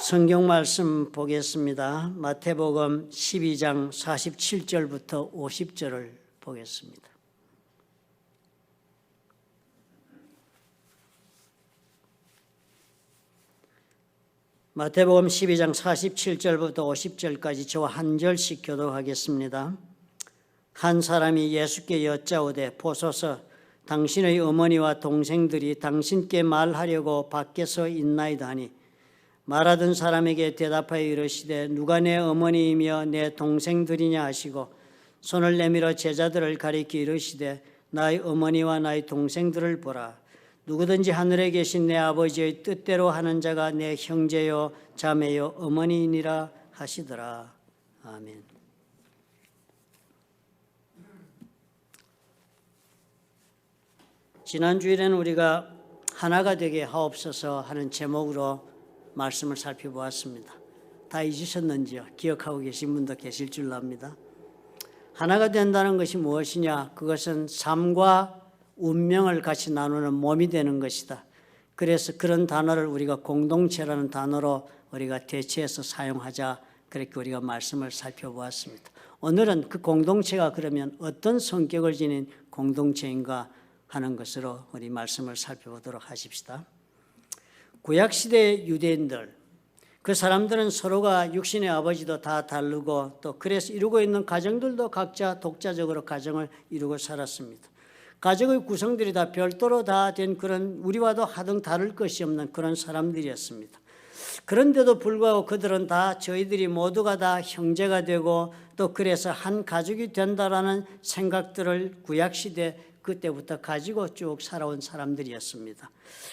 성경 말씀 보겠습니다. 마태복음 12장 47절부터 50절을 보겠습니다. 마태복음 12장 47절부터 50절까지 저와 한 절씩 교독하겠습니다. 한 사람이 예수께 여짜오되 보소서, 당신의 어머니와 동생들이 당신께 말하려고 밖에서 있나이다 하니, 말하던 사람에게 대답하여 이르시되 누가 내 어머니이며 내 동생들이냐 하시고 손을 내밀어 제자들을 가리켜 이르시되 나의 어머니와 나의 동생들을 보라. 누구든지 하늘에 계신 내 아버지의 뜻대로 하는 자가 내 형제요 자매요 어머니이니라 하시더라. 아멘. 지난 주일에는 우리가 하나가 되게 하옵소서 하는 제목으로 말씀을 살펴보았습니다. 다 잊으셨는지요? 기억하고 계신 분도 계실 줄로 압니다. 하나가 된다는 것이 무엇이냐? 그것은 삶과 운명을 같이 나누는 몸이 되는 것이다. 그래서 그런 단어를 우리가 공동체라는 단어로 우리가 대체해서 사용하자, 그렇게 우리가 말씀을 살펴보았습니다. 오늘은 그 공동체가 그러면 어떤 성격을 지닌 공동체인가 하는 것으로 우리 말씀을 살펴보도록 하십시다. 구약시대 유대인들, 그 사람들은 서로가 육신의 아버지도 다 다르고 또 그래서 이루고 있는 가정들도 각자 독자적으로 가정을 이루고 살았습니다. 가족의 구성들이 다 별도로 다 된 그런 우리와도 하등 다를 것이 없는 그런 사람들이었습니다. 그런데도 불구하고 그들은 다 저희들이 모두가 다 형제가 되고 또 그래서 한 가족이 된다라는 생각들을 구약시대 그때부터 가지고 쭉 살아온 사람들이었습니다.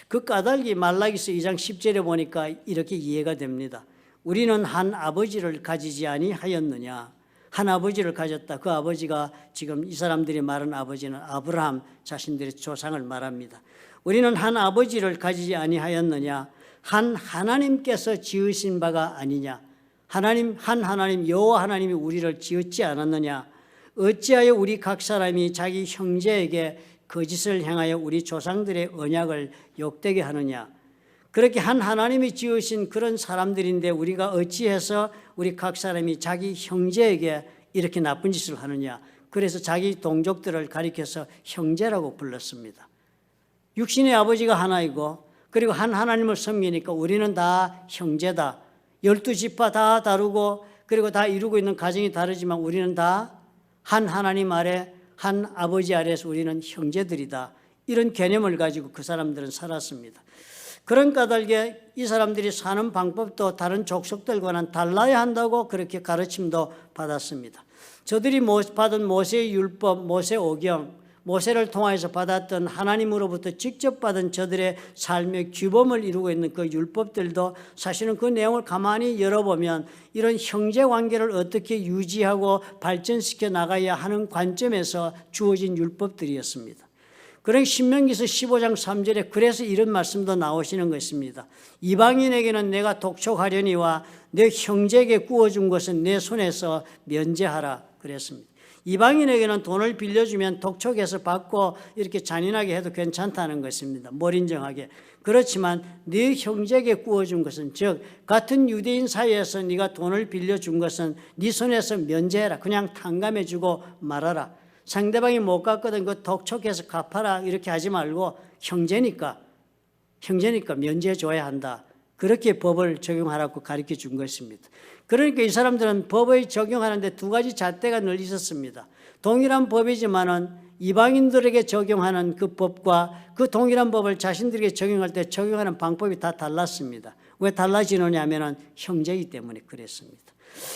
그 까닭이 말라기서 2장 10절에 보니까 이렇게 이해가 됩니다. 우리는 한 아버지를 가지지 아니하였느냐. 한 아버지를 가졌다. 그 아버지가 지금 이 사람들이 말한 아버지는 아브라함 자신들의 조상을 말합니다. 우리는 한 아버지를 가지지 아니하였느냐. 한 하나님께서 지으신 바가 아니냐. 한 하나님 여호와 하나님이 우리를 지었지 않았느냐. 어찌하여 우리 각 사람이 자기 형제에게 거짓을 행하여 우리 조상들의 언약을 욕되게 하느냐. 그렇게 한 하나님이 지으신 그런 사람들인데 우리가 어찌해서 우리 각 사람이 자기 형제에게 이렇게 나쁜 짓을 하느냐. 그래서 자기 동족들을 가리켜서 형제라고 불렀습니다. 육신의 아버지가 하나이고 그리고 한 하나님을 섬기니까 우리는 다 형제다. 12지파 다 다르고 그리고 다 이루고 있는 가정이 다르지만 우리는 다 한 하나님 아래 한 아버지 아래에서 우리는 형제들이다. 이런 개념을 가지고 그 사람들은 살았습니다. 그런 까닭에 이 사람들이 사는 방법도 다른 족속들과는 달라야 한다고 그렇게 가르침도 받았습니다. 저들이 받은 모세의 율법, 모세오경, 모세를 통해서 받았던 하나님으로부터 직접 받은 저들의 삶의 규범을 이루고 있는 그 율법들도 사실은 그 내용을 가만히 열어보면 이런 형제 관계를 어떻게 유지하고 발전시켜 나가야 하는 관점에서 주어진 율법들이었습니다. 그러니 신명기서 15장 3절에 그래서 이런 말씀도 나오시는 것입니다. 이방인에게는 내가 독촉하려니와 내 형제에게 구워준 것은 내 손에서 면제하라 그랬습니다. 이방인에게는 돈을 빌려주면 독촉해서 받고 이렇게 잔인하게 해도 괜찮다는 것입니다. 몰인정하게. 그렇지만 네 형제에게 구워준 것은 즉 같은 유대인 사이에서 네가 돈을 빌려준 것은 네 손에서 면제해라. 그냥 탕감해주고 말아라. 상대방이 못 갚거든 그 독촉해서 갚아라 이렇게 하지 말고 형제니까 면제해줘야 한다. 그렇게 법을 적용하라고 가르쳐 준 것입니다. 그러니까 이 사람들은 법을 적용하는데 두 가지 잣대가 늘 있었습니다. 동일한 법이지만은 이방인들에게 적용하는 그 법과 그 동일한 법을 자신들에게 적용할 때 적용하는 방법이 다 달랐습니다. 왜 달라지느냐 하면은 형제이기 때문에 그랬습니다.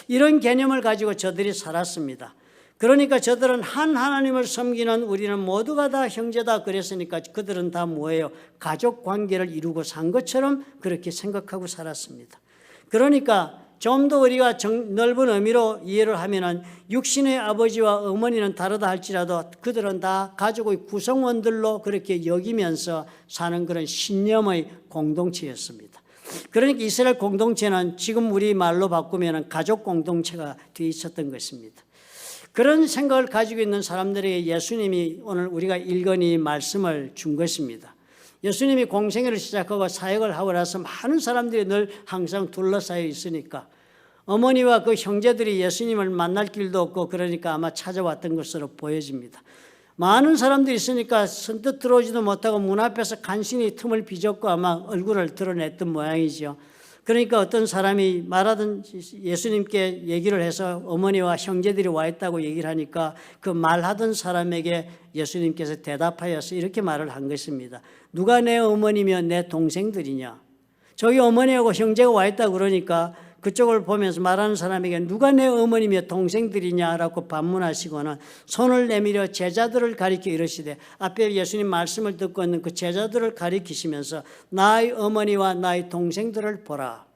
이런 개념을 가지고 저들이 살았습니다. 그러니까 저들은 한 하나님을 섬기는 우리는 모두가 다 형제다 그랬으니까 그들은 다 뭐예요? 가족 관계를 이루고 산 것처럼 그렇게 생각하고 살았습니다. 그러니까 좀 더 우리가 넓은 의미로 이해를 하면은 육신의 아버지와 어머니는 다르다 할지라도 그들은 다 가족의 구성원들로 그렇게 여기면서 사는 그런 신념의 공동체였습니다. 그러니까 이스라엘 공동체는 지금 우리 말로 바꾸면은 가족 공동체가 되어 있었던 것입니다. 그런 생각을 가지고 있는 사람들에게 예수님이 오늘 우리가 읽은 이 말씀을 준 것입니다. 예수님이 공생애를 시작하고 사역을 하고 나서 많은 사람들이 늘 항상 둘러싸여 있으니까 어머니와 그 형제들이 예수님을 만날 길도 없고 그러니까 아마 찾아왔던 것으로 보여집니다. 많은 사람들이 있으니까 선뜻 들어오지도 못하고 문 앞에서 간신히 틈을 비졌고 아마 얼굴을 드러냈던 모양이죠. 그러니까 어떤 사람이 말하던 예수님께 얘기를 해서 어머니와 형제들이 와 있다고 얘기를 하니까 그 말하던 사람에게 예수님께서 대답하여서 이렇게 말을 한 것입니다. 누가 내 어머니며 내 동생들이냐? 저기 어머니하고 형제가 와 있다고 그러니까 그쪽을 보면서 말하는 사람에게 누가 내 어머니며 동생들이냐라고 반문하시고는 손을 내밀어 제자들을 가리켜 이르시되 앞에 예수님 말씀을 듣고 있는 그 제자들을 가리키시면서 나의 어머니와 나의 동생들을 보라.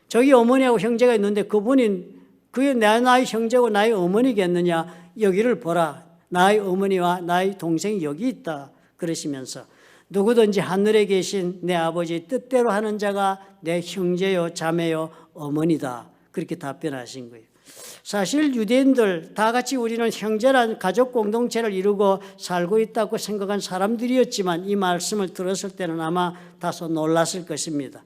저기 어머니하고 형제가 있는데 그분이 그게 나의 형제고 나의 어머니겠느냐? 여기를 보라. 나의 어머니와 나의 동생이 여기 있다. 그러시면서 누구든지 하늘에 계신 내 아버지 뜻대로 하는 자가 내 형제요 자매요 어머니다. 그렇게 답변하신 거예요. 사실 유대인들 다 같이 우리는 형제란 가족 공동체를 이루고 살고 있다고 생각한 사람들이었지만 이 말씀을 들었을 때는 아마 다소 놀랐을 것입니다.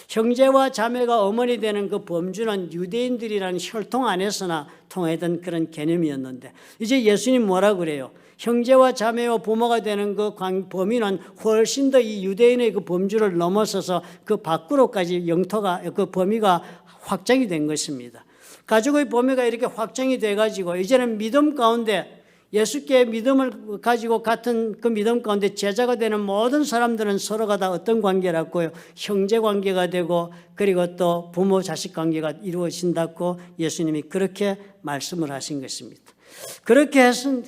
형제와 자매가 어머니 되는 그 범주는 유대인들이라는 혈통 안에서나 통하던 그런 개념이었는데 이제 예수님 뭐라 그래요? 형제와 자매와 부모가 되는 그 범위는 훨씬 더 이 유대인의 그 범주를 넘어서서 그 밖으로까지 영토가 그 범위가 확장이 된 것입니다. 가족의 범위가 이렇게 확장이 돼가지고 이제는 믿음 가운데 예수께 믿음을 가지고 같은 그 믿음 가운데 제자가 되는 모든 사람들은 서로가 다 어떤 관계라고요? 형제 관계가 되고 그리고 또 부모 자식 관계가 이루어진다고 예수님이 그렇게 말씀을 하신 것입니다. 그렇게 해서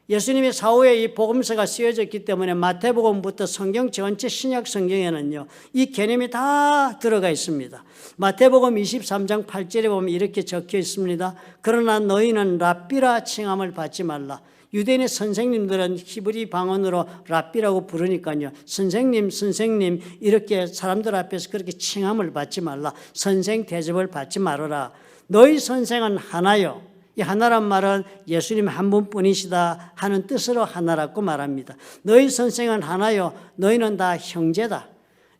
예수님의 사후에 이 복음서가 쓰여졌기 때문에 마태복음부터 성경 전체 신약 성경에는요 이 개념이 다 들어가 있습니다. 마태복음 23장 8절에 보면 이렇게 적혀 있습니다. 그러나 너희는 랍비라 칭함을 받지 말라. 유대인의 선생님들은 히브리 방언으로 랍비라고 부르니까요. 선생님 이렇게 사람들 앞에서 그렇게 칭함을 받지 말라. 선생 대접을 받지 말아라. 너희 선생은 하나요. 이 하나란 말은 예수님 한 분뿐이시다 하는 뜻으로 하나라고 말합니다. 너희 선생은 하나요. 너희는 다 형제다.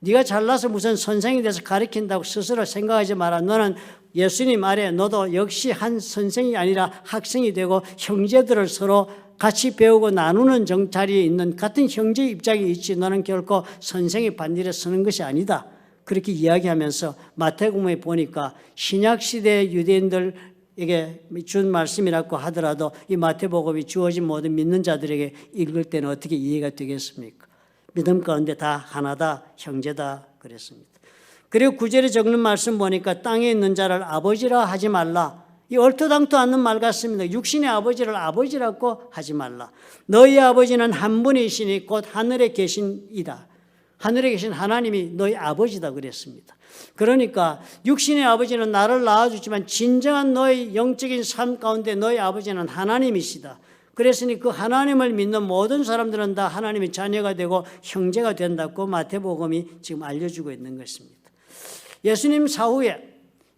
네가 잘나서 무슨 선생이 돼서 가르친다고 스스로 생각하지 마라. 너는 예수님 아래 너도 역시 한 선생이 아니라 학생이 되고 형제들을 서로 같이 배우고 나누는 자리에 있는 같은 형제 입장에 있지 너는 결코 선생의 반열에 서는 것이 아니다. 그렇게 이야기하면서 마태복음에 보니까 신약시대 유대인들 이게 준 말씀이라고 하더라도 이 마태복음이 주어진 모든 믿는 자들에게 읽을 때는 어떻게 이해가 되겠습니까? 믿음 가운데 다 하나다, 형제다 그랬습니다. 그리고 9절에 적는 말씀 보니까 땅에 있는 자를 아버지라 하지 말라. 이 얼토당토 않는 말 같습니다. 육신의 아버지를 아버지라고 하지 말라. 너희 아버지는 한 분이시니 곧 하늘에 계신 이다. 하늘에 계신 하나님이 너희 아버지다 그랬습니다. 그러니까 육신의 아버지는 나를 낳아주지만 진정한 너희 영적인 삶 가운데 너희 아버지는 하나님이시다. 그랬으니 그 하나님을 믿는 모든 사람들은 다 하나님의 자녀가 되고 형제가 된다고 마태복음이 지금 알려주고 있는 것입니다. 예수님 사후에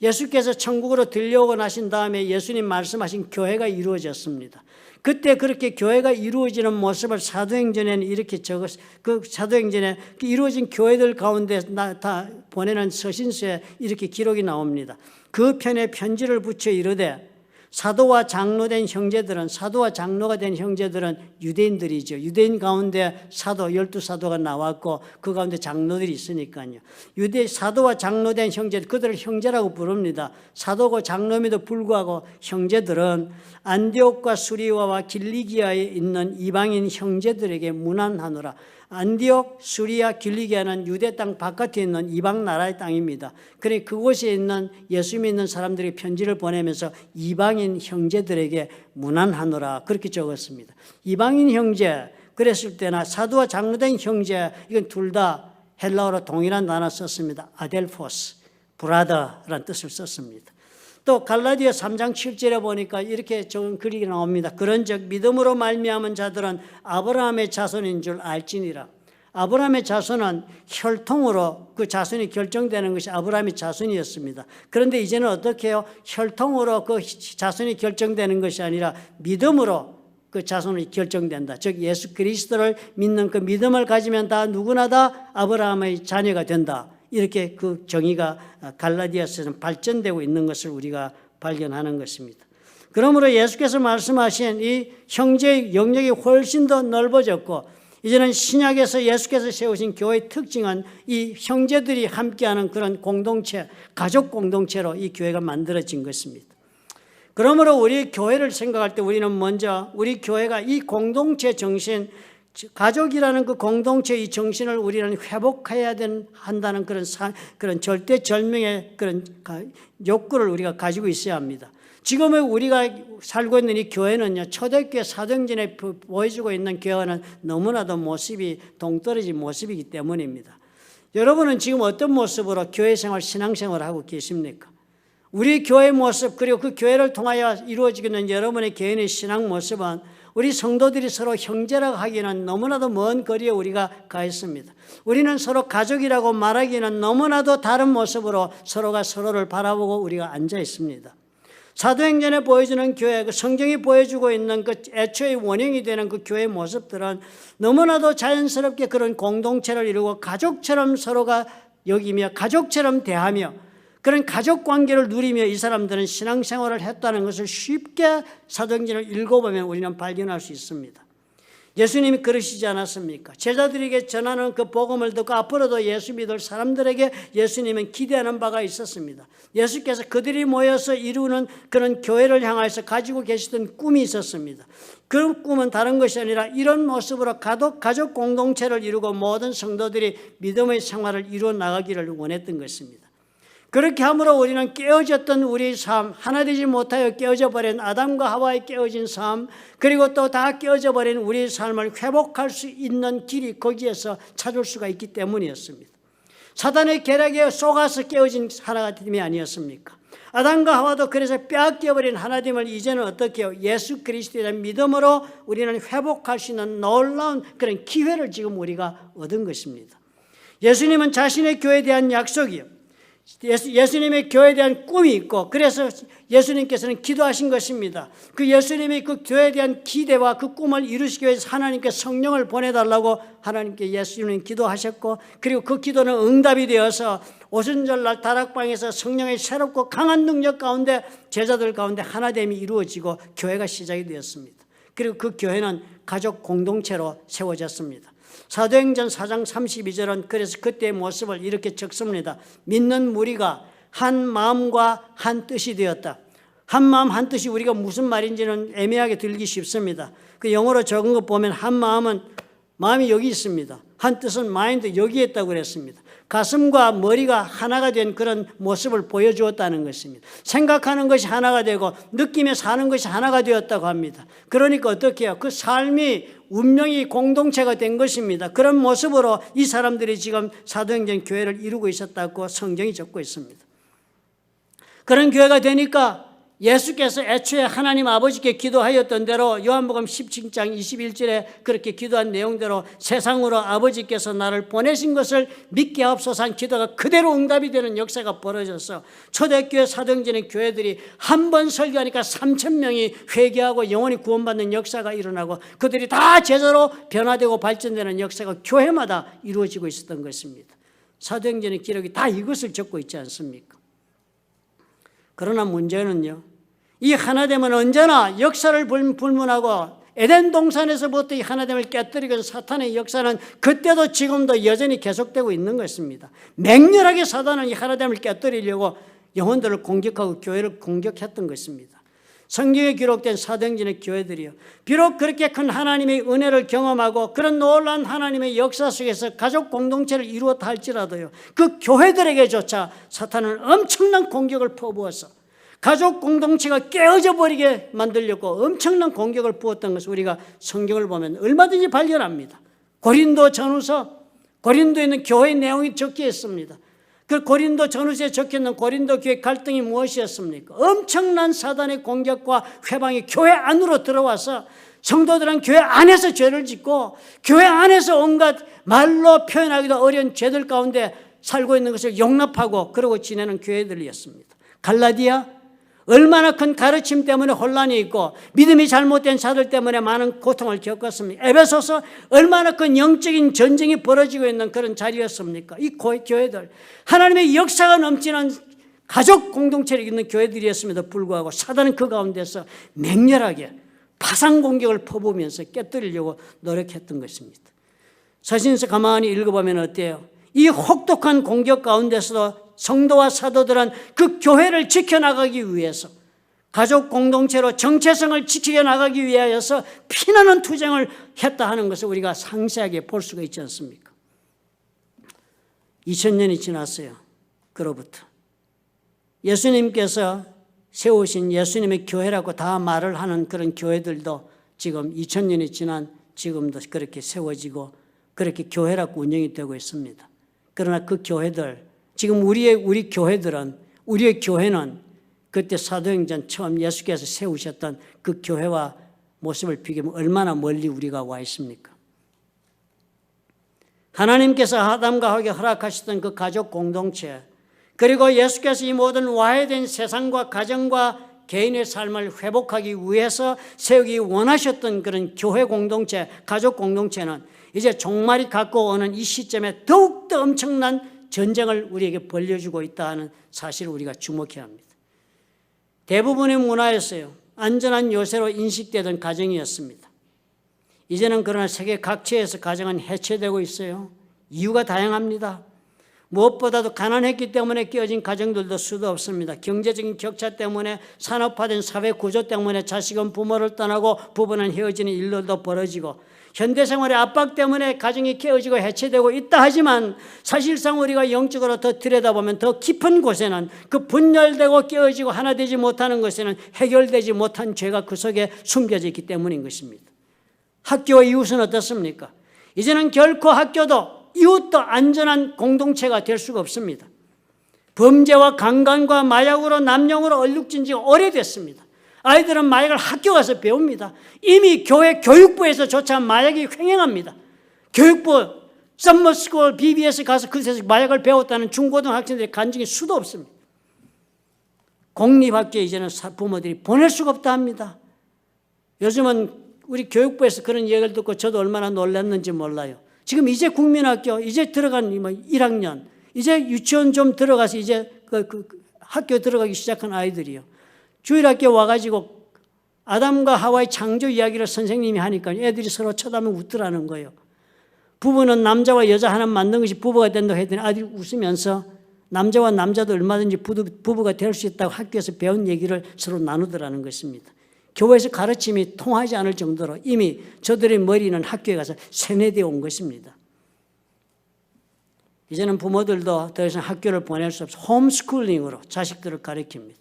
예수께서 천국으로 들려오고 나신 다음에 예수님 말씀하신 교회가 이루어졌습니다. 그때 그렇게 교회가 이루어지는 모습을 사도행전에는 이렇게 그 사도행전에 이루어진 교회들 가운데 다 보내는 서신서에 이렇게 기록이 나옵니다. 그 편에 편지를 붙여 이르되 사도와 장로된 형제들은 사도와 장로가 된 형제들은 유대인들이죠. 유대인 가운데 사도 12사도가 나왔고 그 가운데 장로들이 있으니까요. 사도와 장로된 형제들 그들을 형제라고 부릅니다. 사도고 장로임에도 불구하고 형제들은 안디옥과 수리아와 길리기아에 있는 이방인 형제들에게 문안하노라. 안디옥, 수리아, 길리기아는 유대 땅 바깥에 있는 이방 나라의 땅입니다. 그래 그곳에 있는 예수 믿는 사람들이 편지를 보내면서 이방인 형제들에게 문안하노라 그렇게 적었습니다. 이방인 형제 그랬을 때나 사도와 장로된 형제 이건 둘 다 헬라어로 동일한 단어 썼습니다. 아델포스, 브라더라는 뜻을 썼습니다. 또 갈라디아 3장 7절에 보니까 이렇게 적은 글이 나옵니다. 그런즉 믿음으로 말미암은 자들은 아브라함의 자손인 줄 알지니라. 아브라함의 자손은 혈통으로 그 자손이 결정되는 것이 아브라함의 자손이었습니다. 그런데 이제는 어떻게 해요? 혈통으로 그 자손이 결정되는 것이 아니라 믿음으로 그 자손이 결정된다. 즉 예수 그리스도를 믿는 그 믿음을 가지면 다 누구나 다 아브라함의 자녀가 된다. 이렇게 그 정의가 갈라디아서는 발전되고 있는 것을 우리가 발견하는 것입니다. 그러므로 예수께서 말씀하신 이 형제의 영역이 훨씬 더 넓어졌고 이제는 신약에서 예수께서 세우신 교회의 특징은 이 형제들이 함께하는 그런 공동체, 가족 공동체로 이 교회가 만들어진 것입니다. 그러므로 우리 교회를 생각할 때 우리는 먼저 우리 교회가 이 공동체 정신, 가족이라는 그 공동체 이 정신을 우리는 회복해야 한다는 그런 절대절명의 그런 욕구를 우리가 가지고 있어야 합니다. 지금의 우리가 살고 있는 이 교회는요, 초대교회 사도행전에 보여주고 있는 교회와는 너무나도 모습이 동떨어진 모습이기 때문입니다. 여러분은 지금 어떤 모습으로 교회 생활, 신앙생활을 하고 계십니까? 우리 교회 모습 그리고 그 교회를 통하여 이루어지고 있는 여러분의 개인의 신앙 모습은 우리 성도들이 서로 형제라고 하기에는 너무나도 먼 거리에 우리가 가 있습니다. 우리는 서로 가족이라고 말하기에는 너무나도 다른 모습으로 서로가 서로를 바라보고 우리가 앉아 있습니다. 사도행전에 보여주는 교회, 그 성경이 보여주고 있는 그 애초의 원형이 되는 그 교회의 모습들은 너무나도 자연스럽게 그런 공동체를 이루고 가족처럼 서로가 여기며 가족처럼 대하며 그런 가족 관계를 누리며 이 사람들은 신앙생활을 했다는 것을 쉽게 사도행전을 읽어보면 우리는 발견할 수 있습니다. 예수님이 그러시지 않았습니까? 제자들에게 전하는 그 복음을 듣고 앞으로도 예수 믿을 사람들에게 예수님은 기대하는 바가 있었습니다. 예수께서 그들이 모여서 이루는 그런 교회를 향해서 가지고 계시던 꿈이 있었습니다. 그 꿈은 다른 것이 아니라 이런 모습으로 가족 공동체를 이루고 모든 성도들이 믿음의 생활을 이루어 나가기를 원했던 것입니다. 그렇게 함으로 우리는 깨어졌던 우리 삶, 하나 되지 못하여 깨어져 버린 아담과 하와의 깨어진 삶, 그리고 또 다 깨어져 버린 우리의 삶을 회복할 수 있는 길이 거기에서 찾을 수가 있기 때문이었습니다. 사단의 계략에 속아서 깨어진 하나님이 아니었습니까? 아담과 하와도 그래서 빼앗겨버린 하나님을 이제는 어떻게 해요? 예수 그리스도에 대한 믿음으로 우리는 회복할 수 있는 놀라운 그런 기회를 지금 우리가 얻은 것입니다. 예수님은 자신의 교회에 대한 약속이요, 예수님의 교회에 대한 꿈이 있고 그래서 예수님께서는 기도하신 것입니다. 그 예수님의 그 교회에 대한 기대와 그 꿈을 이루시기 위해서 하나님께 성령을 보내달라고 하나님께 예수님 기도하셨고 그리고 그 기도는 응답이 되어서 오순절날 다락방에서 성령의 새롭고 강한 능력 가운데 제자들 가운데 하나됨이 이루어지고 교회가 시작이 되었습니다. 그리고 그 교회는 가족 공동체로 세워졌습니다. 사도행전 4장 32절은 그래서 그때의 모습을 이렇게 적습니다. 믿는 무리가 한 마음과 한 뜻이 되었다. 한 마음 한 뜻이 우리가 무슨 말인지는 애매하게 들기 쉽습니다. 그 영어로 적은 거 보면 한 마음은 마음이 여기 있습니다. 한 뜻은 마인드 여기에 있다고 그랬습니다. 가슴과 머리가 하나가 된 그런 모습을 보여주었다는 것입니다. 생각하는 것이 하나가 되고 느끼며 사는 것이 하나가 되었다고 합니다. 그러니까 어떻게 해요? 그 삶이 운명이 공동체가 된 것입니다. 그런 모습으로 이 사람들이 지금 사도행전 교회를 이루고 있었다고 성경이 적고 있습니다. 그런 교회가 되니까 예수께서 애초에 하나님 아버지께 기도하였던 대로 요한복음 17장 21절에 그렇게 기도한 내용대로 세상으로 아버지께서 나를 보내신 것을 믿게 하옵소서 한 기도가 그대로 응답이 되는 역사가 벌어져서 초대교회 사도행전의 교회들이 한 번 설교하니까 3,000명이 회개하고 영원히 구원받는 역사가 일어나고 그들이 다 제자로 변화되고 발전되는 역사가 교회마다 이루어지고 있었던 것입니다. 사도행전의 기록이 다 이것을 적고 있지 않습니까? 그러나 문제는요, 이 하나됨은 언제나 역사를 불문하고 에덴 동산에서부터 이 하나됨을 깨뜨리고 사탄의 역사는 그때도 지금도 여전히 계속되고 있는 것입니다. 맹렬하게 사단은 이 하나됨을 깨뜨리려고 영혼들을 공격하고 교회를 공격했던 것입니다. 성경에 기록된 사도행전의 교회들이요, 비록 그렇게 큰 하나님의 은혜를 경험하고 그런 놀라운 하나님의 역사 속에서 가족 공동체를 이루었다 할지라도요, 그 교회들에게조차 사탄은 엄청난 공격을 퍼부어서 가족 공동체가 깨어져 버리게 만들려고 엄청난 공격을 부었던 것을 우리가 성경을 보면 얼마든지 발견합니다. 고린도 전후서, 고린도에 있는 교회의 내용이 적혀 있습니다. 그 고린도 전후서에 적혀있는 고린도 교회 갈등이 무엇이었습니까? 엄청난 사단의 공격과 회방이 교회 안으로 들어와서 성도들은 교회 안에서 죄를 짓고 교회 안에서 온갖 말로 표현하기도 어려운 죄들 가운데 살고 있는 것을 용납하고 그러고 지내는 교회들이었습니다. 갈라디아, 얼마나 큰 가르침 때문에 혼란이 있고 믿음이 잘못된 자들 때문에 많은 고통을 겪었습니까? 에베소서 얼마나 큰 영적인 전쟁이 벌어지고 있는 그런 자리였습니까? 이 교회들, 하나님의 역사가 넘치는 가족 공동체를 있는 교회들이었음에도 불구하고 사단은 그 가운데서 맹렬하게 파상 공격을 퍼부으면서 깨뜨리려고 노력했던 것입니다. 서신서 가만히 읽어보면 어때요? 이 혹독한 공격 가운데서도 성도와 사도들은 그 교회를 지켜나가기 위해서, 가족 공동체로 정체성을 지켜나가기 위하여서 피나는 투쟁을 했다 하는 것을 우리가 상세하게 볼 수가 있지 않습니까? 2000년이 지났어요. 그로부터 예수님께서 세우신 예수님의 교회라고 다 말을 하는 그런 교회들도 지금 2000년이 지난 지금도 그렇게 세워지고 그렇게 교회라고 운영이 되고 있습니다. 그러나 그 교회들, 지금 우리 교회들은, 우리의 교회는 그때 사도행전 처음 예수께서 세우셨던 그 교회와 모습을 비교하면 얼마나 멀리 우리가 와 있습니까? 하나님께서 아담과 하게 허락하셨던 그 가족 공동체, 그리고 예수께서 이 모든 와해된 세상과 가정과 개인의 삶을 회복하기 위해서 세우기 원하셨던 그런 교회 공동체, 가족 공동체는 이제 종말이 갖고 오는 이 시점에 더욱더 엄청난 전쟁을 우리에게 벌려주고 있다는 사실을 우리가 주목해야 합니다. 대부분의 문화였어요. 안전한 요새로 인식되던 가정이었습니다. 이제는 그러나 세계 각지에서 가정은 해체되고 있어요. 이유가 다양합니다. 무엇보다도 가난했기 때문에 깨어진 가정들도 수도 없습니다. 경제적인 격차 때문에 산업화된 사회 구조 때문에 자식은 부모를 떠나고 부부는 헤어지는 일들도 벌어지고 현대생활의 압박 때문에 가정이 깨어지고 해체되고 있다 하지만 사실상 우리가 영적으로 더 들여다보면 더 깊은 곳에는 그 분열되고 깨어지고 하나 되지 못하는 것에는 해결되지 못한 죄가 그 속에 숨겨져 있기 때문인 것입니다. 학교와 이웃은 어떻습니까? 이제는 결코 학교도 이웃도 안전한 공동체가 될 수가 없습니다. 범죄와 강간과 마약으로 남용으로 얼룩진 지가 오래됐습니다. 아이들은 마약을 학교 가서 배웁니다. 이미 교회 교육부에서조차 마약이 횡행합니다. 교육부, 썸머스쿨, BBS 가서 그곳에서 마약을 배웠다는 중고등학생들의 간증이 수도 없습니다. 공립학교에 이제는 부모들이 보낼 수가 없다 합니다. 요즘은 우리 교육부에서 그런 얘기를 듣고 저도 얼마나 놀랐는지 몰라요. 지금 이제 국민학교, 이제 들어간 1학년, 이제 유치원 좀 들어가서 이제 학교 들어가기 시작한 아이들이요. 주일학교 와가지고 아담과 하와의 창조 이야기를 선생님이 하니까 애들이 서로 쳐다보면 웃더라는 거예요. 부부는 남자와 여자 하나 만든 것이 부부가 된다고 했더니 아들이 웃으면서 남자와 남자도 얼마든지 부부가 될 수 있다고 학교에서 배운 얘기를 서로 나누더라는 것입니다. 교회에서 가르침이 통하지 않을 정도로 이미 저들의 머리는 학교에 가서 세뇌되어 온 것입니다. 이제는 부모들도 더 이상 학교를 보낼 수 없어 홈스쿨링으로 자식들을 가르칩니다.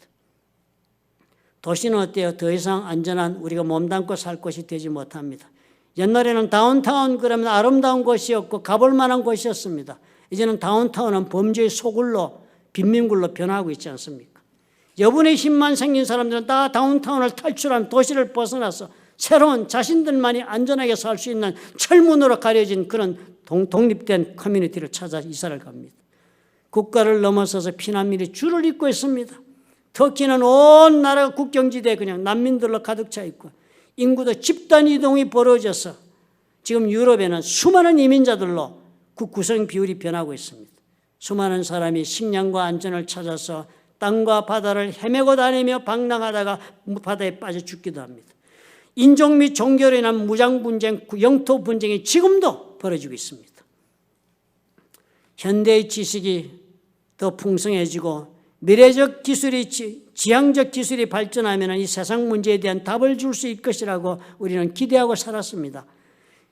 도시는 어때요? 더 이상 안전한 우리가 몸담고 살 곳이 되지 못합니다. 옛날에는 다운타운 그러면 아름다운 곳이었고 가볼 만한 곳이었습니다. 이제는 다운타운은 범죄의 소굴로 빈민굴로 변하고 있지 않습니까? 여분의 힘만 생긴 사람들은 다 다운타운을 탈출한 도시를 벗어나서 새로운 자신들만이 안전하게 살 수 있는 철문으로 가려진 그런 독립된 커뮤니티를 찾아 이사를 갑니다. 국가를 넘어서서 피난민이 줄을 잇고 있습니다. 터키는 온 나라가 국경지대에 그냥 난민들로 가득 차 있고 인구도 집단 이동이 벌어져서 지금 유럽에는 수많은 이민자들로 그 구성 비율이 변하고 있습니다. 수많은 사람이 식량과 안전을 찾아서 땅과 바다를 헤매고 다니며 방랑하다가 바다에 빠져 죽기도 합니다. 인종 및 종교로 인한 무장 분쟁, 영토 분쟁이 지금도 벌어지고 있습니다. 현대의 지식이 더 풍성해지고 미래적 기술이, 지향적 기술이 발전하면 이 세상 문제에 대한 답을 줄 수 있을 것이라고 우리는 기대하고 살았습니다.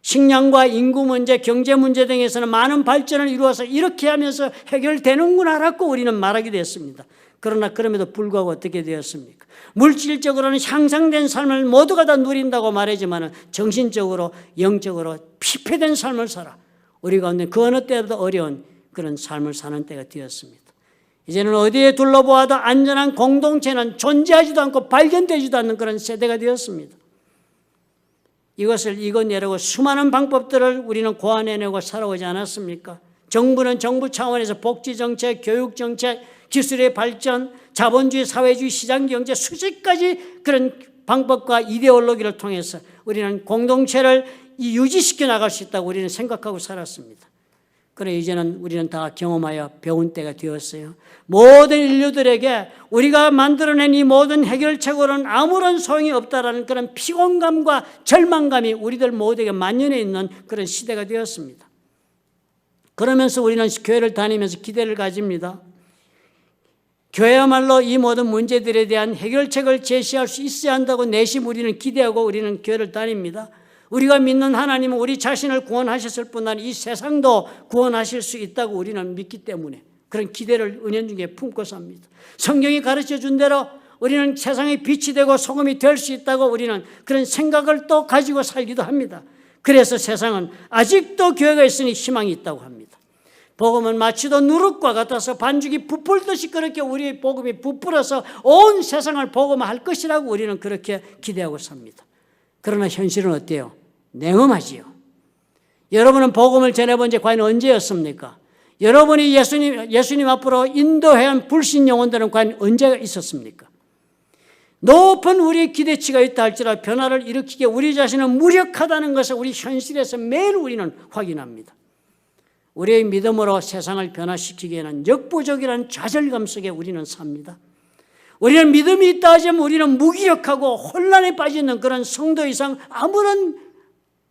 식량과 인구 문제, 경제 문제 등에서는 많은 발전을 이루어서 이렇게 하면서 해결되는구나라고 우리는 말하게 됐습니다. 그러나 그럼에도 불구하고 어떻게 되었습니까? 물질적으로는 향상된 삶을 모두가 다 누린다고 말하지만 정신적으로, 영적으로 피폐된 삶을 살아 우리 가운데 그 어느 때보다 어려운 그런 삶을 사는 때가 되었습니다. 이제는 어디에 둘러보아도 안전한 공동체는 존재하지도 않고 발견되지도 않는 그런 세대가 되었습니다. 이것을 이겨내려고 수많은 방법들을 우리는 고안해내고 살아오지 않았습니까? 정부는 정부 차원에서 복지정책, 교육정책, 기술의 발전, 자본주의, 사회주의, 시장경제 수십 가지 그런 방법과 이데올로기를 통해서 우리는 공동체를 유지시켜 나갈 수 있다고 우리는 생각하고 살았습니다. 그래 이제는 우리는 다 경험하여 배운 때가 되었어요. 모든 인류들에게 우리가 만들어낸 이 모든 해결책으로는 아무런 소용이 없다라는 그런 피곤감과 절망감이 우리들 모두에게 만연해 있는 그런 시대가 되었습니다. 그러면서 우리는 교회를 다니면서 기대를 가집니다. 교회야말로 이 모든 문제들에 대한 해결책을 제시할 수 있어야 한다고 내심 우리는 기대하고 우리는 교회를 다닙니다. 우리가 믿는 하나님은 우리 자신을 구원하셨을 뿐 아니라 이 세상도 구원하실 수 있다고 우리는 믿기 때문에 그런 기대를 은연중에 품고 삽니다. 성경이 가르쳐 준 대로 우리는 세상의 빛이 되고 소금이 될 수 있다고 우리는 그런 생각을 또 가지고 살기도 합니다. 그래서 세상은 아직도 교회가 있으니 희망이 있다고 합니다. 복음은 마치도 누룩과 같아서 반죽이 부풀듯이 그렇게 우리의 복음이 부풀어서 온 세상을 복음할 것이라고 우리는 그렇게 기대하고 삽니다. 그러나 현실은 어때요? 냉엄하지요. 여러분은 복음을 전해본 지 과연 언제였습니까? 여러분이 예수님 앞으로 인도해야 한 불신 영혼들은 과연 언제가 있었습니까? 높은 우리의 기대치가 있다 할지라도 변화를 일으키기에 우리 자신은 무력하다는 것을 우리 현실에서 매일 우리는 확인합니다. 우리의 믿음으로 세상을 변화시키기에는 역부족이라는 좌절감 속에 우리는 삽니다. 우리는 믿음이 있다 하지만 우리는 무기력하고 혼란에 빠지는 그런 성도 이상 아무런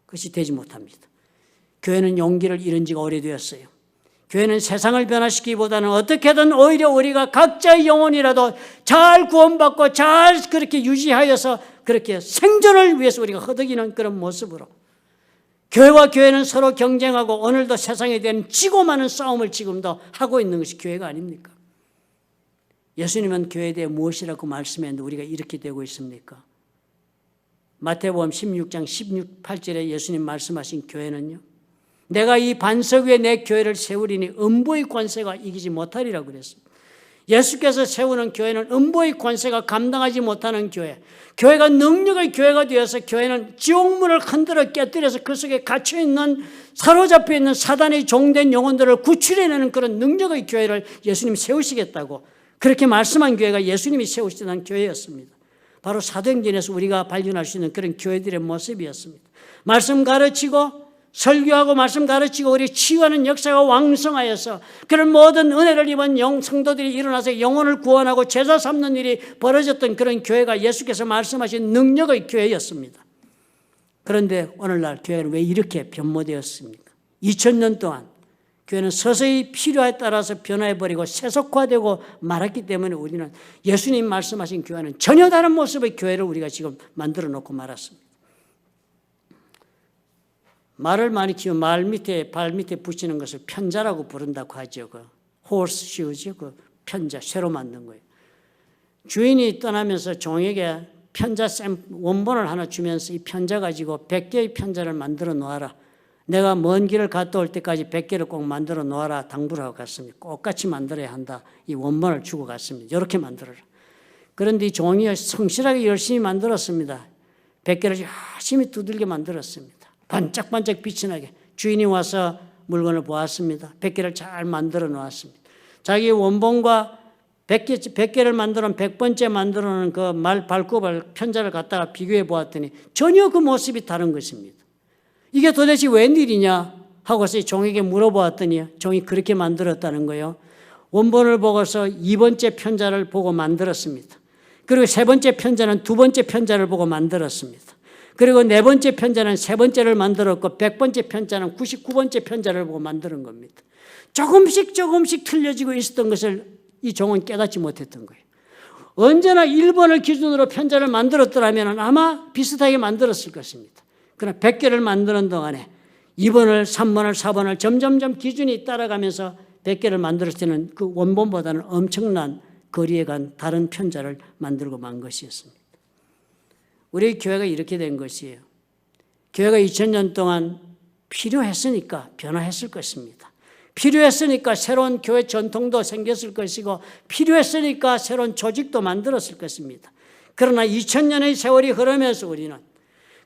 것이 되지 못합니다. 교회는 용기를 잃은 지가 오래되었어요. 교회는 세상을 변화시키기보다는 어떻게든 오히려 우리가 각자의 영혼이라도 잘 구원받고 잘 그렇게 유지하여서 그렇게 생존을 위해서 우리가 허덕이는 그런 모습으로 교회와 교회는 서로 경쟁하고 오늘도 세상에 대한 지고 많은 싸움을 지금도 하고 있는 것이 교회가 아닙니까? 예수님은 교회에 대해 무엇이라고 말씀했는데 우리가 이렇게 되고 있습니까? 마태복음 16장 18절에 예수님 말씀하신 교회는요. 내가 이 반석 위에 내 교회를 세우리니 음부의 권세가 이기지 못하리라고 그랬습니다. 예수께서 세우는 교회는 음부의 권세가 감당하지 못하는 교회, 교회가 능력의 교회가 되어서 교회는 지옥문을 흔들어 깨뜨려서 그 속에 갇혀있는 사로잡혀 있는 사단의 종된 영혼들을 구출해내는 그런 능력의 교회를 예수님 세우시겠다고 그렇게 말씀한 교회가 예수님이 세우시던 교회였습니다. 바로 사도행전에서 우리가 발견할 수 있는 그런 교회들의 모습이었습니다. 말씀 가르치고 설교하고 말씀 가르치고 우리 치유하는 역사가 왕성하여서 그런 모든 은혜를 입은 성도들이 일어나서 영혼을 구원하고 제자 삼는 일이 벌어졌던 그런 교회가 예수께서 말씀하신 능력의 교회였습니다. 그런데 오늘날 교회는 왜 이렇게 변모되었습니까? 2000년 동안 교회는 서서히 필요에 따라서 변화해버리고 세속화되고 말았기 때문에 우리는 예수님 말씀하신 교회는 전혀 다른 모습의 교회를 우리가 지금 만들어 놓고 말았습니다. 말을 많이 키우면 발 밑에 붙이는 것을 편자라고 부른다고 하죠. 그 호스 슈즈, 그 편자, 새로 만든 거예요. 주인이 떠나면서 종에게 편자 원본을 하나 주면서 이 편자 가지고 100개의 편자를 만들어 놓아라. 내가 먼 길을 갔다 올 때까지 100개를 꼭 만들어 놓아라 당부를 하고 갔습니다. 똑같이 만들어야 한다. 이 원본을 주고 갔습니다. 이렇게 만들어라. 그런데 이 종이 성실하게 열심히 만들었습니다. 100개를 열심히 두들겨 만들었습니다. 반짝반짝 빛이 나게 주인이 와서 물건을 보았습니다. 100개를 잘 만들어 놓았습니다. 자기 원본과 100개를 만들어 놓은 100번째 만들어 놓은 그 발굽을 편자를 갖다가 비교해 보았더니 전혀 그 모습이 다른 것입니다. 이게 도대체 웬일이냐 하고서 종에게 물어보았더니 종이 그렇게 만들었다는 거예요. 원본을 보고서 2번째 편자를 보고 만들었습니다. 그리고 3번째 편자는 2번째 편자를 보고 만들었습니다. 그리고 4번째 편자는 3번째를 만들었고 100번째 편자는 99번째 편자를 보고 만드는 겁니다. 조금씩 틀려지고 있었던 것을 이 종은 깨닫지 못했던 거예요. 언제나 1번을 기준으로 편자를 만들었더라면 아마 비슷하게 만들었을 것입니다. 그러나 100개를 만드는 동안에 2번을, 3번을, 4번을 점점점 기준이 따라가면서 100개를 만들었을 때는 그 원본보다는 엄청난 거리에 간 다른 편자를 만들고 만 것이었습니다. 우리 교회가 이렇게 된 것이에요. 교회가 2000년 동안 필요했으니까 변화했을 것입니다. 필요했으니까 새로운 교회 전통도 생겼을 것이고 필요했으니까 새로운 조직도 만들었을 것입니다. 그러나 2000년의 세월이 흐르면서 우리는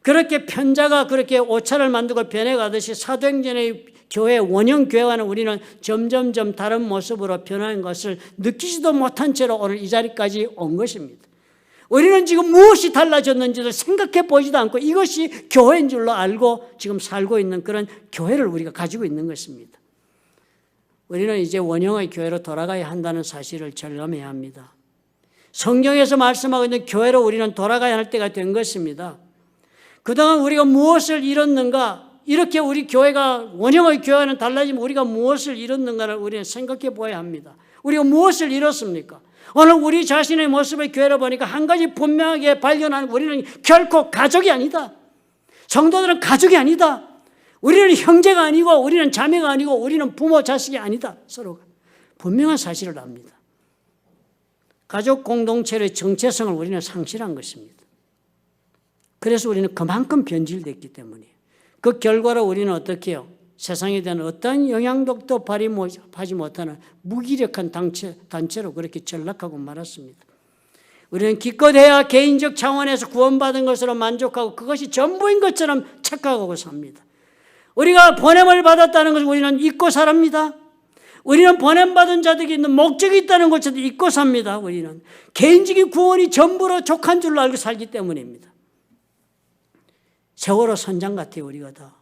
그렇게 편자가 그렇게 오차를 만들고 변해가듯이 사도행전의 교회, 원형 교회와는 우리는 점점점 다른 모습으로 변하는 것을 느끼지도 못한 채로 오늘 이 자리까지 온 것입니다. 우리는 지금 무엇이 달라졌는지를 생각해 보지도 않고 이것이 교회인 줄로 알고 지금 살고 있는 그런 교회를 우리가 가지고 있는 것입니다. 우리는 이제 원형의 교회로 돌아가야 한다는 사실을 절감해야 합니다. 성경에서 말씀하고 있는 교회로 우리는 돌아가야 할 때가 된 것입니다. 그동안 우리가 무엇을 잃었는가, 이렇게 우리 교회가 원형의 교회와는 달라지면 우리가 무엇을 잃었는가를 우리는 생각해 보아야 합니다. 우리가 무엇을 잃었습니까? 오늘 우리 자신의 모습의 교회를 보니까 한 가지 분명하게 발견한, 우리는 결코 가족이 아니다. 성도들은 가족이 아니다. 우리는 형제가 아니고 우리는 자매가 아니고 우리는 부모 자식이 아니다. 서로가 분명한 사실을 압니다. 가족 공동체의 정체성을 우리는 상실한 것입니다. 그래서 우리는 그만큼 변질됐기 때문이에요. 그 결과로 우리는 어떻게 해요? 세상에 대한 어떤 영향력도 발휘하지 못하는 무기력한 단체로 그렇게 전락하고 말았습니다. 우리는 기껏해야 개인적 차원에서 구원받은 것으로 만족하고 그것이 전부인 것처럼 착각하고 삽니다. 우리가 보냄을 받았다는 것을 우리는 잊고 살합니다. 우리는 보냄받은 자들이 있는 목적이 있다는 것을 잊고 삽니다. 우리는 개인적인 구원이 전부로 족한 줄로 알고 살기 때문입니다. 세월호 선장 같아요. 우리가 다.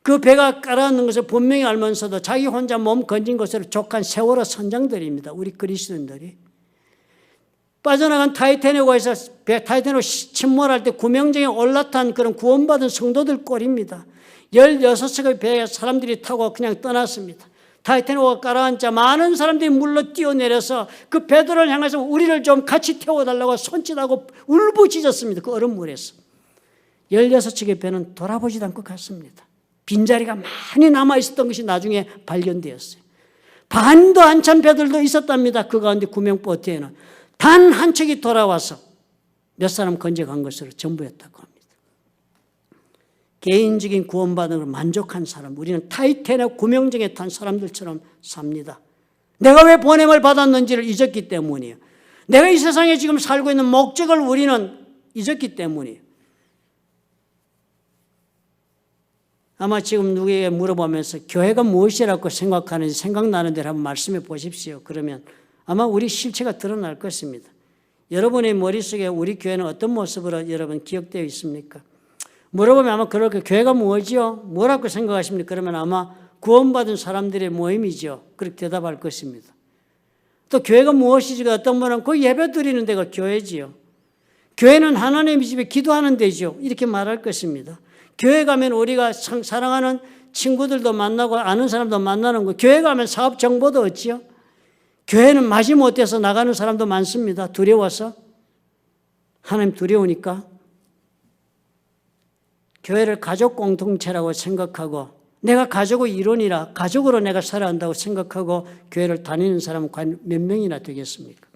그 배가 깔아앉는 것을 분명히 알면서도 자기 혼자 몸 건진 것으로 족한 세월호 선장들입니다. 우리 그리스도인들이. 빠져나간 타이타닉호에서 타이타닉호 침몰할 때 구명정에 올라탄 그런 구원받은 성도들 꼴입니다. 16척의 배에 사람들이 타고 그냥 떠났습니다. 타이타닉호가 깔아앉자 많은 사람들이 물로 뛰어내려서 그 배들을 향해서 우리를 좀 같이 태워달라고 손짓하고 울부짖었습니다. 그 얼음물에서. 16척의 배는 돌아보지도 않고 갔습니다. 빈자리가 많이 남아있었던 것이 나중에 발견되었어요. 반도 안 찬 배들도 있었답니다. 그 가운데 구명보트에는. 단 한 척이 돌아와서 몇 사람 건져간 것으로 전부였다고 합니다. 개인적인 구원받은 걸 만족한 사람, 우리는 타이타닉 구명정에 탄 사람들처럼 삽니다. 내가 왜 보냄을 받았는지를 잊었기 때문이에요. 내가 이 세상에 지금 살고 있는 목적을 우리는 잊었기 때문이에요. 아마 지금 누구에게 물어보면서 교회가 무엇이라고 생각하는지 생각나는 대로 한번 말씀해 보십시오. 그러면 아마 우리 실체가 드러날 것입니다. 여러분의 머릿속에 우리 교회는 어떤 모습으로 여러분 기억되어 있습니까? 물어보면 아마 그렇게 교회가 무엇이요? 뭐라고 생각하십니까? 그러면 아마 구원받은 사람들의 모임이죠. 그렇게 대답할 것입니다. 또 교회가 무엇이지? 어떤 분은 그 예배 드리는 데가 교회지요. 교회는 하나님의 집에 기도하는 데죠. 이렇게 말할 것입니다. 교회 가면 우리가 사랑하는 친구들도 만나고 아는 사람도 만나는 거. 교회 가면 사업 정보도 얻지요. 교회는 마지못해서 나가는 사람도 많습니다. 두려워서. 하나님 두려우니까. 교회를 가족 공동체라고 생각하고 내가 가족의 일원이라 가족으로 내가 살아야 한다고 생각하고 교회를 다니는 사람은 과연 몇 명이나 되겠습니까?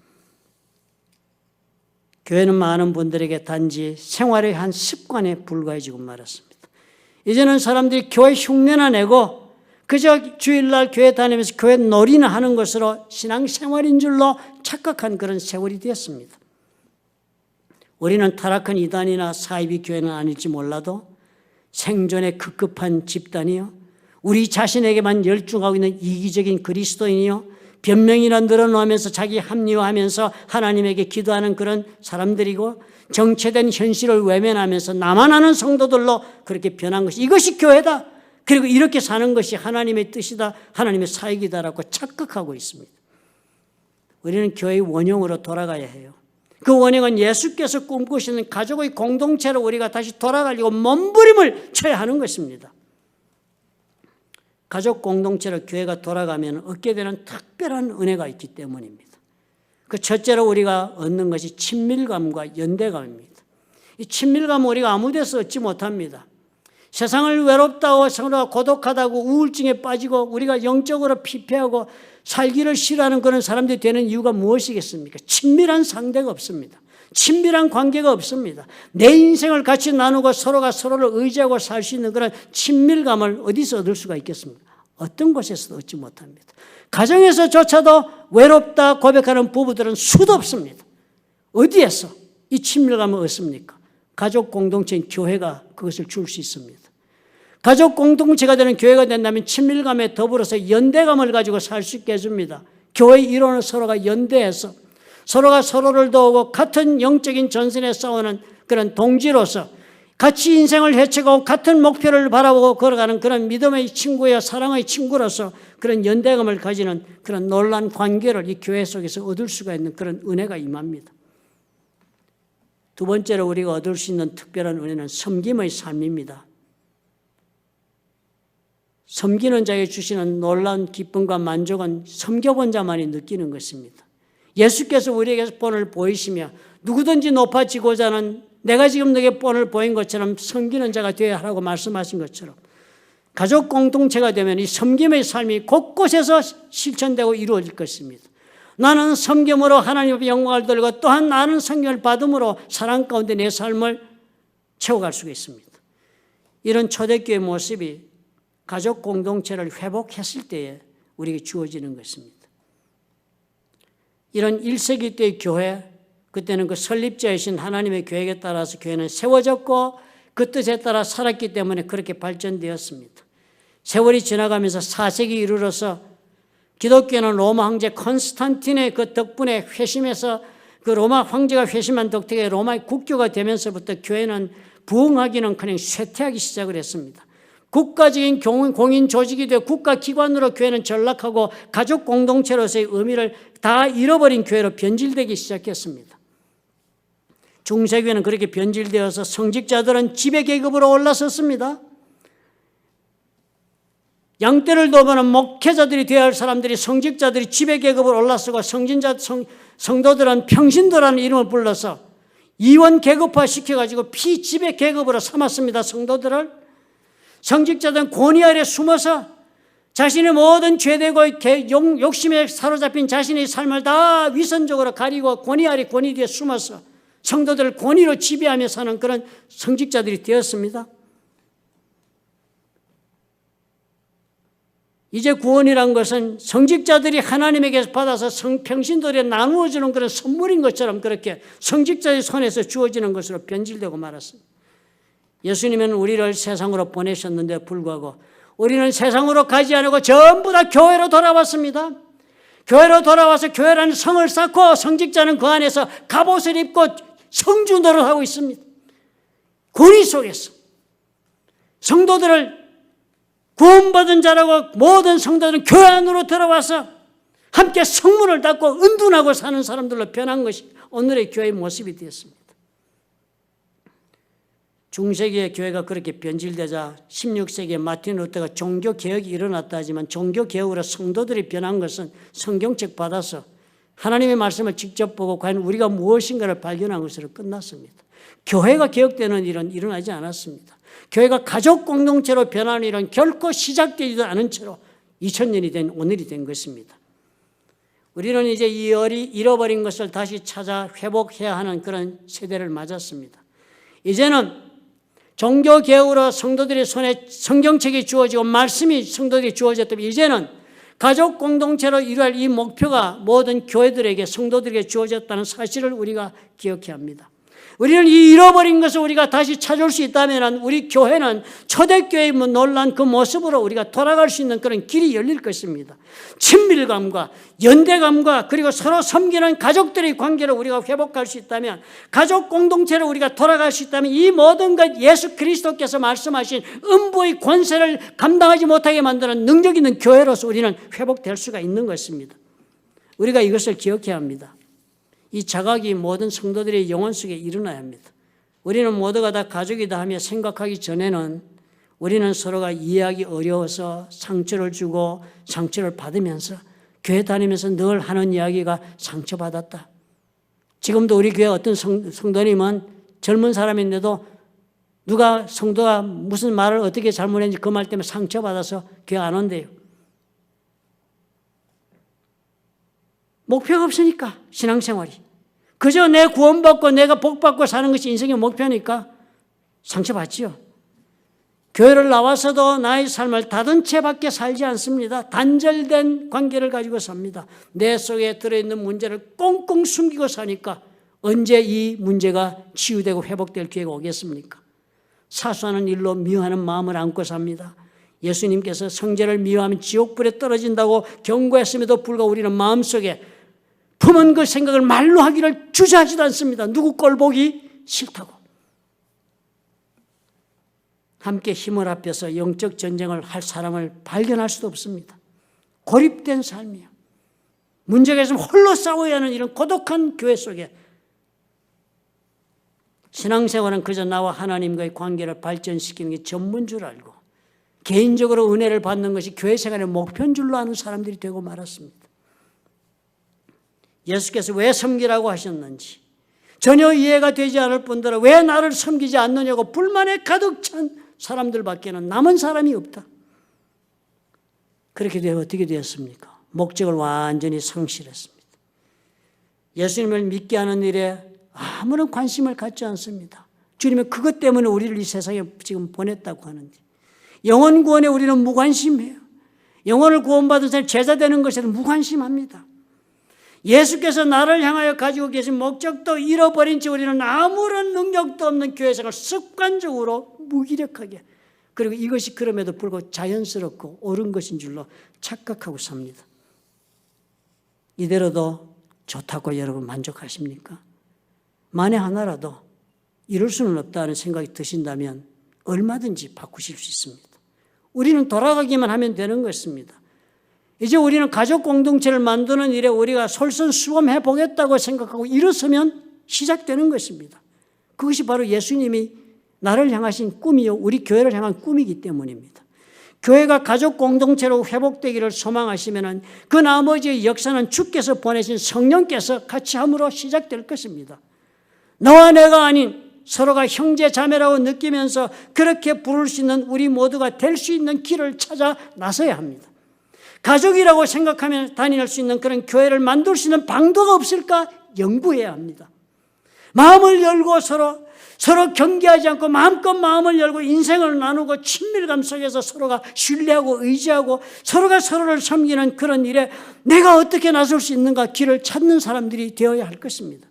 교회는 많은 분들에게 단지 생활의 한 습관에 불과해지고 말았습니다. 이제는 사람들이 교회 흉내나 내고 그저 주일날 교회 다니면서 교회 놀이나 하는 것으로 신앙생활인 줄로 착각한 그런 세월이 되었습니다. 우리는 타락한 이단이나 사이비 교회는 아닐지 몰라도 생존에 급급한 집단이요, 우리 자신에게만 열중하고 있는 이기적인 그리스도인이요, 변명이나 늘어놓으면서 자기 합리화하면서 하나님에게 기도하는 그런 사람들이고 정체된 현실을 외면하면서 나만 아는 성도들로 그렇게 변한 것이 이것이 교회다. 그리고 이렇게 사는 것이 하나님의 뜻이다. 하나님의 사역이다라고 착각하고 있습니다. 우리는 교회의 원형으로 돌아가야 해요. 그 원형은 예수께서 꿈꾸시는 가족의 공동체로 우리가 다시 돌아가려고 몸부림을 쳐야 하는 것입니다. 가족 공동체로 교회가 돌아가면 얻게 되는 특별한 은혜가 있기 때문입니다. 그 첫째로 우리가 얻는 것이 친밀감과 연대감입니다. 이 친밀감은 우리가 아무 데서 얻지 못합니다. 세상을 외롭다고 서로가 고독하다고 우울증에 빠지고 우리가 영적으로 피폐하고 살기를 싫어하는 그런 사람들이 되는 이유가 무엇이겠습니까? 친밀한 상대가 없습니다. 친밀한 관계가 없습니다. 내 인생을 같이 나누고 서로가 서로를 의지하고 살 수 있는 그런 친밀감을 어디서 얻을 수가 있겠습니까? 어떤 곳에서도 얻지 못합니다. 가정에서조차도 외롭다 고백하는 부부들은 수도 없습니다. 어디에서 이 친밀감을 얻습니까? 가족 공동체인 교회가 그것을 줄 수 있습니다. 가족 공동체가 되는 교회가 된다면 친밀감에 더불어서 연대감을 가지고 살 수 있게 해줍니다. 교회 일원은 서로가 연대해서 서로가 서로를 도우고 같은 영적인 전선에 싸우는 그런 동지로서 같이 인생을 헤쳐가고 같은 목표를 바라보고 걸어가는 그런 믿음의 친구야 사랑의 친구로서 그런 연대감을 가지는 그런 놀라운 관계를 이 교회 속에서 얻을 수가 있는 그런 은혜가 임합니다. 두 번째로 우리가 얻을 수 있는 특별한 은혜는 섬김의 삶입니다. 섬기는 자에게 주시는 놀라운 기쁨과 만족은 섬겨본 자만이 느끼는 것입니다. 예수께서 우리에게 본을 보이시며 누구든지 높아지고자 하는 내가 지금 너에게 본을 보인 것처럼 섬기는 자가 되어야 하라고 말씀하신 것처럼 가족 공동체가 되면 이 섬김의 삶이 곳곳에서 실천되고 이루어질 것입니다. 나는 섬김으로 하나님의 영광을 돌리고 또한 나는 섬김을 받음으로 사랑 가운데 내 삶을 채워갈 수가 있습니다. 이런 초대교회 모습이 가족 공동체를 회복했을 때에 우리에게 주어지는 것입니다. 이런 1세기 때의 교회, 그때는 그 설립자이신 하나님의 계획에 따라서 교회는 세워졌고 그 뜻에 따라 살았기 때문에 그렇게 발전되었습니다. 세월이 지나가면서 4세기 이르러서 기독교는 로마 황제 컨스탄틴의 그 덕분에 회심해서 그 로마 황제가 회심한 덕택에 로마의 국교가 되면서부터 교회는 부흥하기는커녕 쇠퇴하기 시작을 했습니다. 국가적인 공인 조직이 되어 국가기관으로 교회는 전락하고 가족 공동체로서의 의미를 다 잃어버린 교회로 변질되기 시작했습니다. 중세교회는 그렇게 변질되어서 성직자들은 지배계급으로 올라섰습니다. 양떼를 도보는 목회자들이 되어야 할 사람들이 성직자들이 지배계급으로 올라서고 성도들은 평신도라는 이름을 불러서 이원 계급화 시켜가지고 피지배 계급으로 삼았습니다. 성도들을. 성직자들은 권위 아래 숨어서 자신의 모든 죄되고 욕심에 사로잡힌 자신의 삶을 다 위선적으로 가리고 권위 아래 권위 뒤에 숨어서 성도들을 권위로 지배하며 사는 그런 성직자들이 되었습니다. 이제 구원이란 것은 성직자들이 하나님에게서 받아서 평신도들에 나누어주는 그런 선물인 것처럼 그렇게 성직자의 손에서 주어지는 것으로 변질되고 말았습니다. 예수님은 우리를 세상으로 보내셨는데 불구하고 우리는 세상으로 가지 않고 전부 다 교회로 돌아왔습니다. 교회로 돌아와서 교회라는 성을 쌓고 성직자는 그 안에서 갑옷을 입고 성주 노릇하고 있습니다. 권위 속에서 성도들을 구원받은 자라고 모든 성도들은 교회 안으로 들어와서 함께 성문을 닫고 은둔하고 사는 사람들로 변한 것이 오늘의 교회의 모습이 되었습니다. 중세기의 교회가 그렇게 변질되자 16세기에 마틴 루터가 종교개혁이 일어났다 하지만 종교개혁으로 성도들이 변한 것은 성경책 받아서 하나님의 말씀을 직접 보고 과연 우리가 무엇인가를 발견한 것으로 끝났습니다. 교회가 개혁되는 일은 일어나지 않았습니다. 교회가 가족 공동체로 변하는 일은 결코 시작되지도 않은 채로 2000년이 된 오늘이 된 것입니다. 우리는 이제 이 잃어버린 것을 다시 찾아 회복해야 하는 그런 세대를 맞았습니다. 이제는 종교개혁으로 성도들의 손에 성경책이 주어지고 말씀이 성도들이 주어졌다면 이제는 가족 공동체로 이루어질 이 목표가 모든 교회들에게 성도들에게 주어졌다는 사실을 우리가 기억해야 합니다. 우리는 이 잃어버린 것을 우리가 다시 찾을 수 있다면 우리 교회는 초대교회의 놀란 그 모습으로 우리가 돌아갈 수 있는 그런 길이 열릴 것입니다. 친밀감과 연대감과 그리고 서로 섬기는 가족들의 관계를 우리가 회복할 수 있다면 가족 공동체로 우리가 돌아갈 수 있다면 이 모든 것 예수 그리스도께서 말씀하신 음부의 권세를 감당하지 못하게 만드는 능력 있는 교회로서 우리는 회복될 수가 있는 것입니다. 우리가 이것을 기억해야 합니다. 이 자각이 모든 성도들의 영혼 속에 일어나야 합니다. 우리는 모두가 다 가족이다 하며 생각하기 전에는 우리는 서로가 이해하기 어려워서 상처를 주고 상처를 받으면서 교회 다니면서 늘 하는 이야기가 상처받았다. 지금도 우리 교회 어떤 성도님은 젊은 사람인데도 누가 성도가 무슨 말을 어떻게 잘못했는지 그 말 때문에 상처받아서 교회 안 온대요. 목표가 없으니까 신앙생활이. 그저 내 구원받고 내가 복받고 사는 것이 인생의 목표니까 상처받지요. 교회를 나와서도 나의 삶을 다른 채밖에 살지 않습니다. 단절된 관계를 가지고 삽니다. 내 속에 들어있는 문제를 꽁꽁 숨기고 사니까 언제 이 문제가 치유되고 회복될 기회가 오겠습니까? 사소한 일로 미워하는 마음을 안고 삽니다. 예수님께서 성전을 미워하면 지옥불에 떨어진다고 경고했음에도 불구하고 우리는 마음속에 품은 그 생각을 말로 하기를 주저하지도 않습니다. 누구 꼴 보기 싫다고. 함께 힘을 합해서 영적 전쟁을 할 사람을 발견할 수도 없습니다. 고립된 삶이요. 문제가 있으면 홀로 싸워야 하는 이런 고독한 교회 속에 신앙생활은 그저 나와 하나님과의 관계를 발전시키는 게 전부인 줄 알고 개인적으로 은혜를 받는 것이 교회 생활의 목표인 줄로 아는 사람들이 되고 말았습니다. 예수께서 왜 섬기라고 하셨는지 전혀 이해가 되지 않을 뿐더러 왜 나를 섬기지 않느냐고 불만에 가득 찬 사람들밖에는 남은 사람이 없다. 그렇게 되어 어떻게 되었습니까? 목적을 완전히 상실했습니다. 예수님을 믿게 하는 일에 아무런 관심을 갖지 않습니다. 주님은 그것 때문에 우리를 이 세상에 지금 보냈다고 하는데 영혼 구원에 우리는 무관심해요. 영혼을 구원받은 사람이 제자 되는 것에도 무관심합니다. 예수께서 나를 향하여 가지고 계신 목적도 잃어버린 채 우리는 아무런 능력도 없는 교회생활을 습관적으로 무기력하게 그리고 이것이 그럼에도 불구하고 자연스럽고 옳은 것인 줄로 착각하고 삽니다. 이대로도 좋다고 여러분 만족하십니까? 만에 하나라도 이럴 수는 없다는 생각이 드신다면 얼마든지 바꾸실 수 있습니다. 우리는 돌아가기만 하면 되는 것입니다. 이제 우리는 가족 공동체를 만드는 일에 우리가 솔선수범해 보겠다고 생각하고 일어서면 시작되는 것입니다. 그것이 바로 예수님이 나를 향하신 꿈이요 우리 교회를 향한 꿈이기 때문입니다. 교회가 가족 공동체로 회복되기를 소망하시면 그 나머지의 역사는 주께서 보내신 성령께서 같이 함으로 시작될 것입니다. 너와 내가 아닌 서로가 형제 자매라고 느끼면서 그렇게 부를 수 있는 우리 모두가 될 수 있는 길을 찾아 나서야 합니다. 가족이라고 생각하며 다닐 수 있는 그런 교회를 만들 수 있는 방도가 없을까 연구해야 합니다. 마음을 열고 서로 경계하지 않고 마음껏 마음을 열고 인생을 나누고 친밀감 속에서 서로가 신뢰하고 의지하고 서로가 서로를 섬기는 그런 일에 내가 어떻게 나설 수 있는가 길을 찾는 사람들이 되어야 할 것입니다.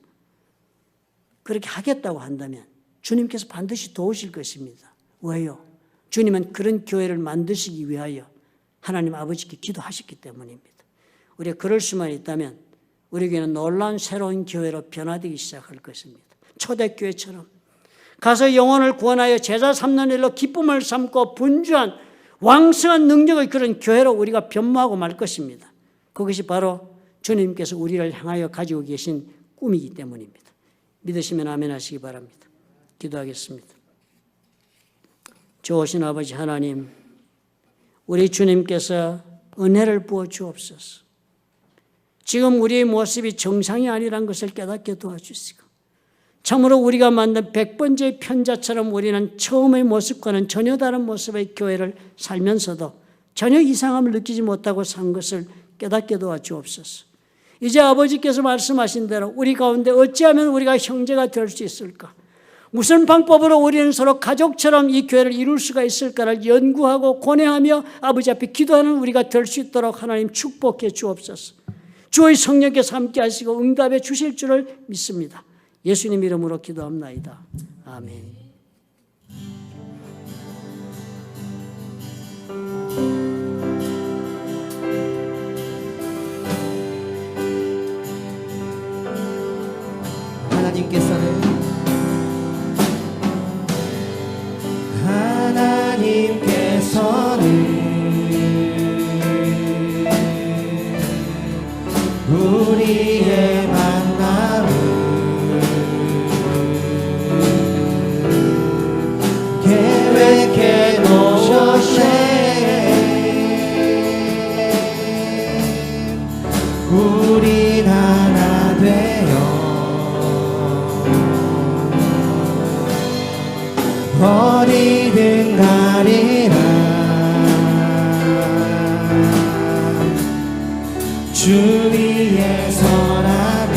그렇게 하겠다고 한다면 주님께서 반드시 도우실 것입니다. 왜요? 주님은 그런 교회를 만드시기 위하여 하나님 아버지께 기도하셨기 때문입니다. 우리가 그럴 수만 있다면 우리에게는 놀라운 새로운 교회로 변화되기 시작할 것입니다. 초대교회처럼 가서 영혼을 구원하여 제자 삼는 일로 기쁨을 삼고 분주한 왕성한 능력의 그런 교회로 우리가 변모하고 말 것입니다. 그것이 바로 주님께서 우리를 향하여 가지고 계신 꿈이기 때문입니다. 믿으시면 아멘 하시기 바랍니다. 기도하겠습니다. 좋으신 아버지 하나님, 우리 주님께서 은혜를 부어 주옵소서. 지금 우리의 모습이 정상이 아니란 것을 깨닫게 도와주시고 참으로 우리가 만든 100번째 편자처럼 우리는 처음의 모습과는 전혀 다른 모습의 교회를 살면서도 전혀 이상함을 느끼지 못하고 산 것을 깨닫게 도와주옵소서. 이제 아버지께서 말씀하신 대로 우리 가운데 어찌하면 우리가 형제가 될 수 있을까? 무슨 방법으로 우리는 서로 가족처럼 이 교회를 이룰 수가 있을까를 연구하고 고뇌하며 아버지 앞에 기도하는 우리가 될 수 있도록 하나님 축복해 주옵소서. 주의 성령께서 함께 하시고 응답해 주실 줄을 믿습니다. 예수님 이름으로 기도합나이다. 아멘. 하나님께서는 우리의 만남을 계획해 놓으셨네. 우린 하나 되어 어디든 가리라. 주 위에 서라며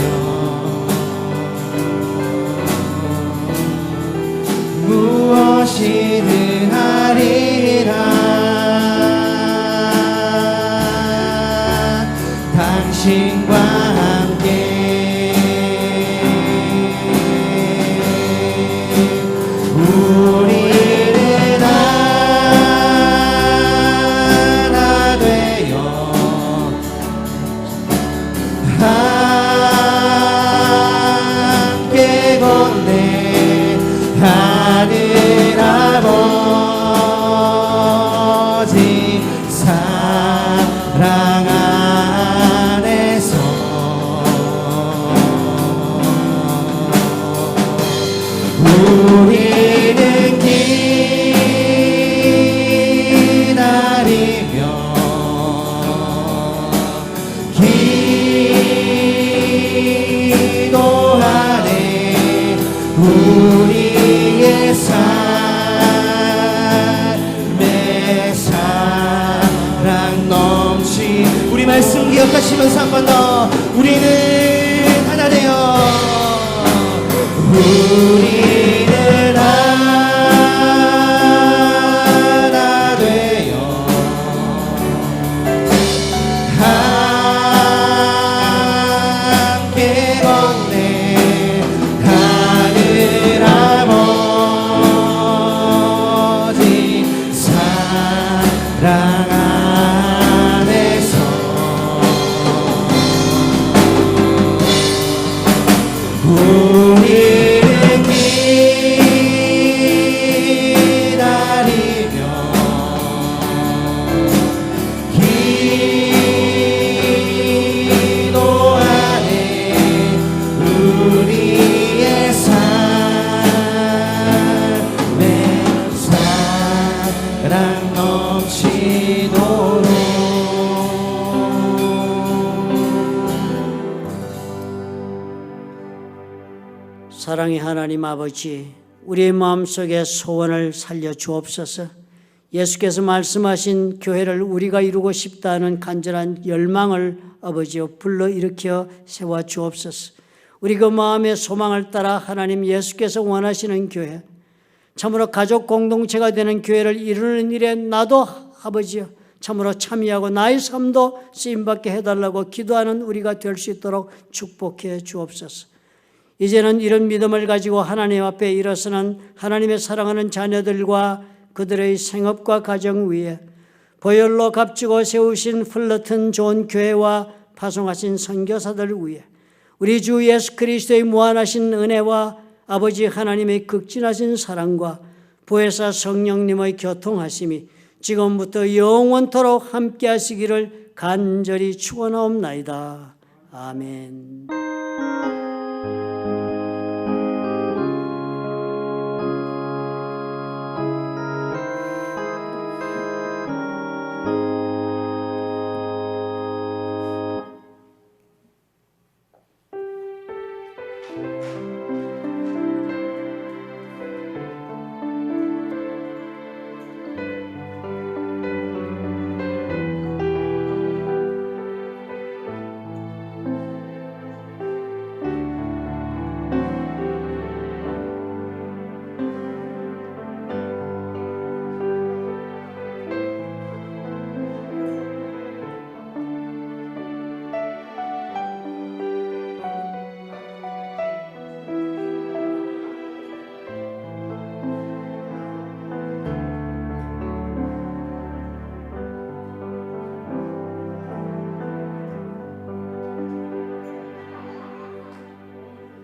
무엇이든 하리라. 당신과 함께 우리 하늘 아버지 사랑 안에서 우리는 기다리며 기도하네. 우리의 삶에 사랑 넘치. 우리 말씀 기억하시면서 한 번 더 우리는 하나 되어 우리는 하나 되어 함께 걷네. 하늘 아버지 사랑 안에서 우리는 기다리며 기도하네. 우리의 삶에 사랑 넘치도록. 사랑의 하나님 아버지, 우리의 마음속에 소원을 살려 주옵소서. 예수께서 말씀하신 교회를 우리가 이루고 싶다는 간절한 열망을 아버지여 불러일으켜 세워 주옵소서. 우리 그 마음의 소망을 따라 하나님 예수께서 원하시는 교회, 참으로 가족 공동체가 되는 교회를 이루는 일에 나도 아버지여 참으로 참여하고 나의 삶도 쓰임받게 해달라고 기도하는 우리가 될 수 있도록 축복해 주옵소서. 이제는 이런 믿음을 가지고 하나님 앞에 일어서는 하나님의 사랑하는 자녀들과 그들의 생업과 가정 위에 보혈로 값지고 세우신 풀러튼 좋은 교회와 파송하신 선교사들 위에 우리 주 예수 그리스도의 무한하신 은혜와 아버지 하나님의 극진하신 사랑과 보혜사 성령님의 교통하심이 지금부터 영원토록 함께 하시기를 간절히 축원하옵나이다. 아멘.